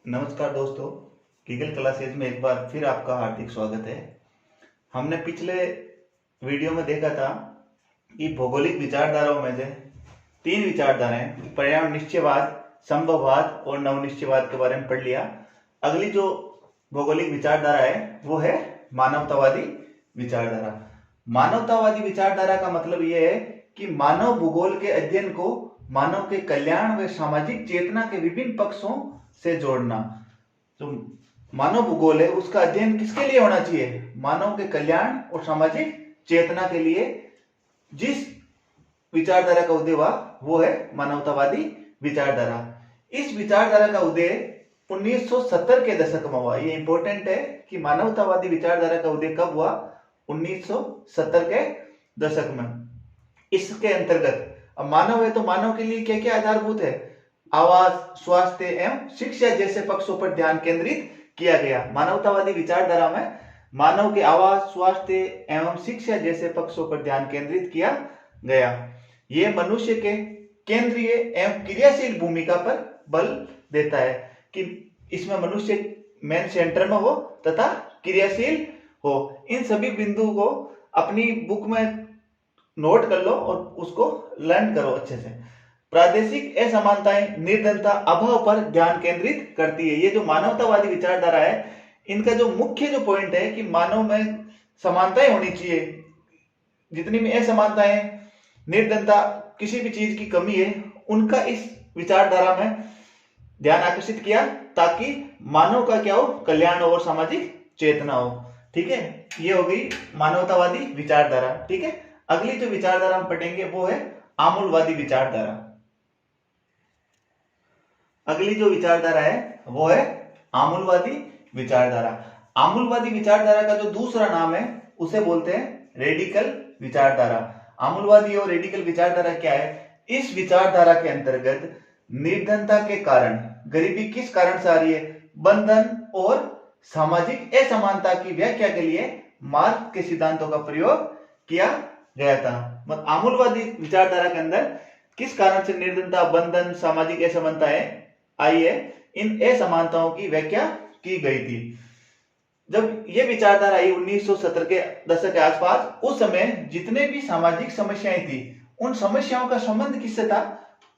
नमस्कार दोस्तों, गीगल क्लासेज में एक बार फिर आपका हार्दिक स्वागत है। हमने पिछले वीडियो में देखा था कि भौगोलिक विचारधाराओं में से तीन विचारधाराएं पर्यावरण निश्चयवाद, संभववाद और नवनिश्चयवाद के बारे में पढ़ लिया। अगली जो भौगोलिक विचारधारा है वो है मानवतावादी विचारधारा। मानवतावादी विचारधारा का मतलब यह है कि मानव भूगोल के अध्ययन को मानव के कल्याण व सामाजिक चेतना के विभिन्न पक्षों से जोड़ना। जो मानव भूगोल है उसका अध्ययन किसके लिए होना चाहिए? मानव के कल्याण और सामाजिक चेतना के लिए। जिस विचारधारा का उदय हुआ वो है मानवतावादी विचारधारा। इस विचारधारा का उदय 1970 के दशक में हुआ। ये इंपॉर्टेंट है कि मानवतावादी विचारधारा का उदय कब हुआ? 1970 के दशक में। इसके अंतर्गत अब मानव है तो मानव के लिए क्या क्या आधारभूत है? आवास, स्वास्थ्य एवं शिक्षा जैसे पक्षों पर ध्यान केंद्रित किया गया। मानवतावादी विचारधारा में मानव के आवास, स्वास्थ्य एवं शिक्षा जैसे पक्षों पर ध्यान केंद्रित किया गया। यह मनुष्य के केंद्रीय एवं क्रियाशील भूमिका पर बल देता है कि इसमें मनुष्य मेन सेंटर में हो तथा क्रियाशील हो। इन सभी बिंदुओं को अपनी बुक में नोट कर लो और उसको लर्न करो अच्छे से। प्रादेशिक असमानताएं, निर्धनता, अभाव पर ध्यान केंद्रित करती है। ये जो मानवतावादी विचारधारा है इनका जो मुख्य जो पॉइंट है कि मानव में समानताएं होनी चाहिए। जितनी भी असमानताएं, निर्धनता, किसी भी चीज की कमी है, उनका इस विचारधारा में ध्यान आकर्षित किया ताकि मानव का क्या हो? कल्याण और सामाजिक चेतना हो। ठीक है, ये हो गई मानवतावादी विचारधारा। ठीक है, अगली जो विचारधारा हम पढ़ेंगे वो है आमूलवादी विचारधारा। अगली जो विचारधारा है वो है आमूलवादी विचारधारा। आमूलवादी विचारधारा का जो दूसरा नाम है उसे बोलते हैं रेडिकल विचारधारा। आमूलवादी और रेडिकल विचारधारा क्या है? इस विचारधारा के अंतर्गत निर्धनता के कारण, गरीबी किस कारण से आ रही है? बंधन और सामाजिक असमानता की व्याख्या के लिए मार्क्स के सिद्धांतों का प्रयोग किया गया था। मतलब आमूलवादी विचारधारा के अंदर किस कारण से निर्धनता, बंधन, सामाजिक असमानताएं आई है, इन असमानताओं की व्याख्या की गई थी। जब यह विचारधारा आई 1970 के दशक के आसपास, उस समय जितने भी सामाजिक समस्याएं थी उन समस्याओं का संबंध किससे था?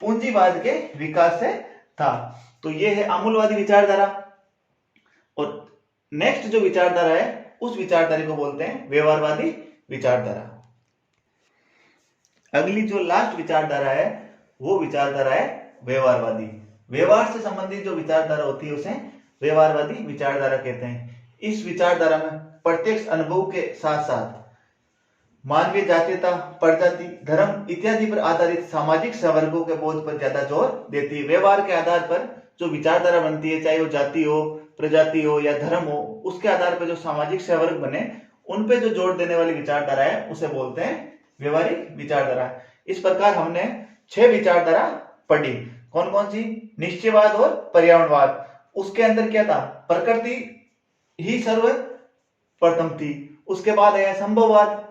पूंजीवाद के विकास से था। तो यह है आमूलवादी विचारधारा। और नेक्स्ट जो विचारधारा है उस विचारधारा को बोलते हैं व्यवहारवादी विचारधारा। अगली जो लास्ट विचारधारा है वो विचारधारा है व्यवहारवादी। व्यवहार से संबंधित जो विचारधारा होती है उसे व्यवहारवादी विचारधारा कहते हैं। इस विचारधारा में प्रत्यक्ष अनुभव के साथ साथ मानवीय जातीयता, प्रजाति, धर्म इत्यादि पर आधारित सामाजिक संवर्गों के बोध पर ज्यादा जोर देती है। व्यवहार के आधार पर जो विचारधारा बनती है, चाहे वो जाति हो, प्रजाति हो या धर्म हो, उसके आधार पर जो सामाजिक संवर्ग बने उन पे जो जोर देने वाली विचारधारा है उसे बोलते हैं व्यवहारिक विचारधारा। इस प्रकार हमने 6 विचारधारा पढ़ी। कौन कौन सी? निश्चयवाद और पर्यावरणवाद। उसके अंदर क्या था? प्रकृति ही सर्वप्रथम थी। उसके बाद आया संभववाद,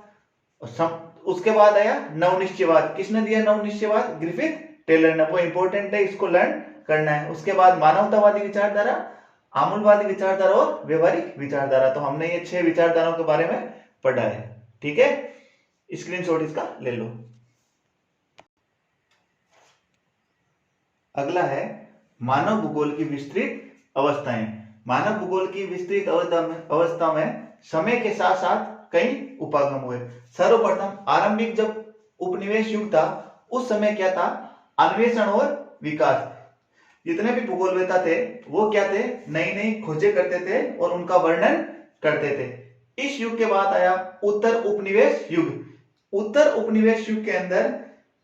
उसके बाद आया नवनिश्चयवाद। किसने दिया नवनिश्चयवाद? ग्रिफिथ टेलर ने। वो इंपॉर्टेंट है, इसको लर्न करना है। उसके बाद मानवतावादी विचारधारा, आमूलवादी विचारधारा और व्यवहारिक विचारधारा। तो हमने ये 6 विचारधाराओं के बारे में पढ़ा है। ठीक है, स्क्रीनशॉट इसका ले लो। अगला है मानव भूगोल की विस्तृत अवस्थाएं। मानव भूगोल की विस्तृत अवस्था में समय के साथ साथ कई उपागम हुए। सर्वप्रथम आरंभिक जब उपनिवेश युग था उस समय क्या था? अन्वेषण और विकास। जितने भी भूगोलवेत्ता थे वो क्या थे? नई नई खोजें करते थे और उनका वर्णन करते थे। इस युग के बाद आया उत्तर उपनिवेश युग। उत्तर उपनिवेश युग के अंदर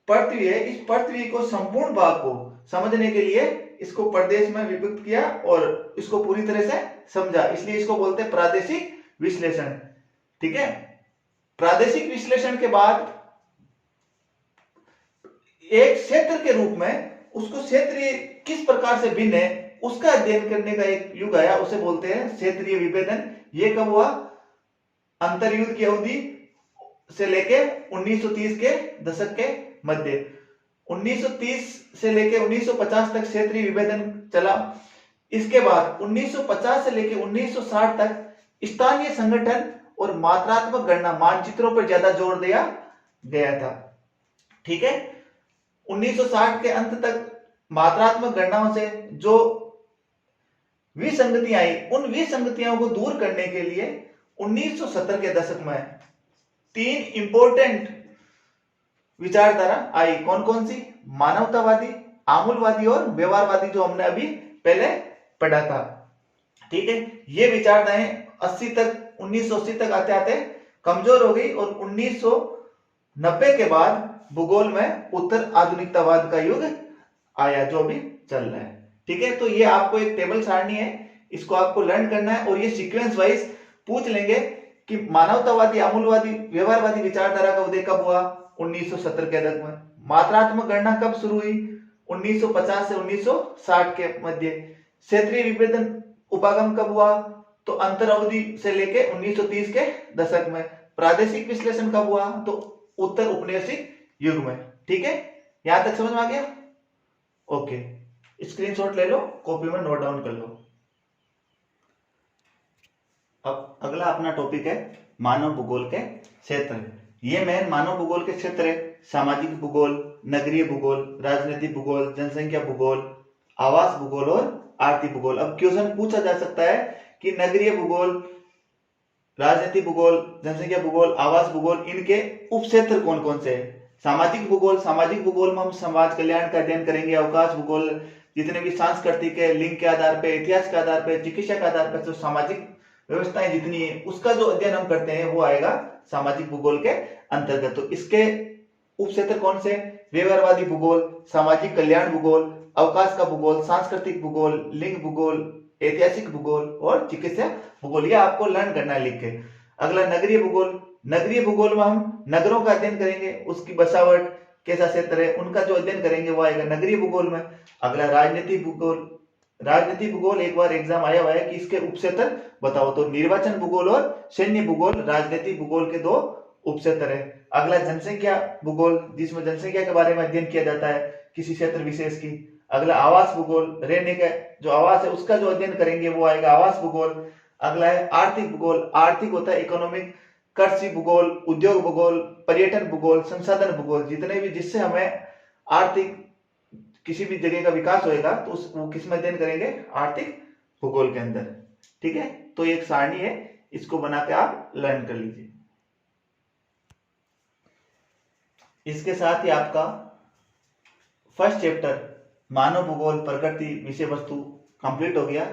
पृथ्वी है, इस पृथ्वी को संपूर्ण भाग को समझने के लिए इसको प्रदेश में विभक्त किया और इसको पूरी तरह से समझा, इसलिए इसको बोलते हैं प्रादेशिक विश्लेषण। ठीक है, प्रादेशिक विश्लेषण के बाद एक क्षेत्र के रूप में उसको क्षेत्रीय किस प्रकार से भिन्न है उसका अध्ययन करने का एक युग आया, उसे बोलते हैं क्षेत्रीय विभेदन। ये कब हुआ? अंतरयुद्ध की अवधि से लेके 1930 के दशक के मध्य। 1930 से लेके 1950 तक क्षेत्रीय विभेदन चला। इसके बाद 1950 से लेकर 1960 तक स्थानीय संगठन और मात्रात्मक गणना मानचित्रों पर ज्यादा जोर दिया गया था। ठीक है, 1960 के अंत तक मात्रात्मक गणनाओं से जो विसंगतियां आई, उन विसंगतियों को दूर करने के लिए 1970 के दशक में 3 इंपॉर्टेंट विचारधारा आई। कौन कौन सी? मानवतावादी, आमूलवादी और व्यवहारवादी, जो हमने अभी पहले पढ़ा था। ठीक है, ये विचारधाराएं 1980 तक आते आते कमजोर हो गई और 1990 के बाद भूगोल में उत्तर आधुनिकतावाद का युग आया, जो अभी चल रहा है। ठीक है, तो ये आपको एक टेबल सारणी है, इसको आपको लर्न करना है और ये सीक्वेंस वाइज पूछ लेंगे कि मानवतावादी, आमूलवादी, व्यवहारवादी विचारधारा का उदय कब हुआ? 1970 के दशक में। मात्रात्मक गणना कब शुरू हुई? 1950 से 1960 के मध्य। क्षेत्रीय विभेदन उपागम कब हुआ? तो अंतर अवधि से लेके 1930 के दशक में। प्रादेशिक विश्लेषण कब हुआ? तो उत्तर औपनिवेशिक युग में। ठीक है, यहां तक समझ में आ गया? ओके, स्क्रीनशॉट ले लो, कॉपी में नोट डाउन कर लो। अब अगला अपना टॉपिक है मानव भूगोल के क्षेत्र। ये मेन मानव भूगोल के क्षेत्र है। सामाजिक भूगोल, नगरीय भूगोल, राजनीतिक भूगोल, जनसंख्या भूगोल, आवास भूगोल और आर्थिक भूगोल। अब क्वेश्चन पूछा जा सकता है कि नगरीय भूगोल, राजनीतिक भूगोल, जनसंख्या भूगोल, आवास भूगोल, इनके उप क्षेत्र कौन कौन से हैं? सामाजिक भूगोल, सामाजिक भूगोल में हम समाज कल्याण का अध्ययन करेंगे। अवकाश भूगोल, जितने भी सांस्कृतिक है, लिंग के आधार पे, इतिहास के आधार पे, चिकित्सा के आधार पे, जो सामाजिक व्यवस्थाएं जितनी है, उसका जो अध्ययन हम करते हैं वो आएगा सामाजिक भूगोल के अंतर्गत। तो इसके उप क्षेत्र कौन से? व्यवहारवादी भूगोल, सामाजिक कल्याण भूगोल, अवकाश का भूगोल, सांस्कृतिक भूगोल, लिंग भूगोल, ऐतिहासिक भूगोल और चिकित्सा भूगोल। ये आपको लर्न करना है लिख के। अगला नगरीय भूगोल। नगरीय भूगोल में हम नगरों का अध्ययन करेंगे, उसकी बसावट कैसा क्षेत्र है, उनका जो अध्ययन करेंगे वो आएगा नगरीय भूगोल में। अगला राजनीतिक भूगोल। राजनीतिक भूगोल एक बार एग्जाम आया हुआ है कि इसके उप क्षेत्र बताओ, तो निर्वाचन भूगोल और सैन्य भूगोल राजनीतिक भूगोल के 2 उप क्षेत्र है। अगला जनसंख्या भूगोल, जिसमें जनसंख्या के बारे में अध्ययन किया जाता है किसी क्षेत्र विशेष की। अगला आवास भूगोल, रहने का जो आवास है उसका जो अध्ययन करेंगे वो आएगा आवास भूगोल। अगला है आर्थिक भूगोल। आर्थिक होता है इकोनॉमिक, कृषि भूगोल, उद्योग भूगोल, पर्यटन भूगोल, संसाधन भूगोल, जितने भी जिससे हमें आर्थिक किसी भी जगह का विकास होएगा तो वो किस में अध्ययन करेंगे? आर्थिक भूगोल के अंदर। ठीक है, तो एक सारणी है, इसको बना के आप लर्न कर लीजिए। इसके साथ ही आपका फर्स्ट चैप्टर मानव भूगोल प्रकृति विषय वस्तु कंप्लीट हो गया।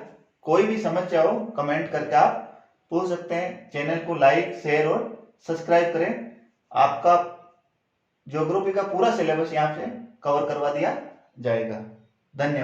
कोई भी समस्या हो कमेंट करके आप पूछ सकते हैं। चैनल को लाइक, शेयर और सब्सक्राइब करें। आपका ज्योग्राफी का पूरा सिलेबस यहाँ से कवर करवा दिया जाएगा। धन्यवाद।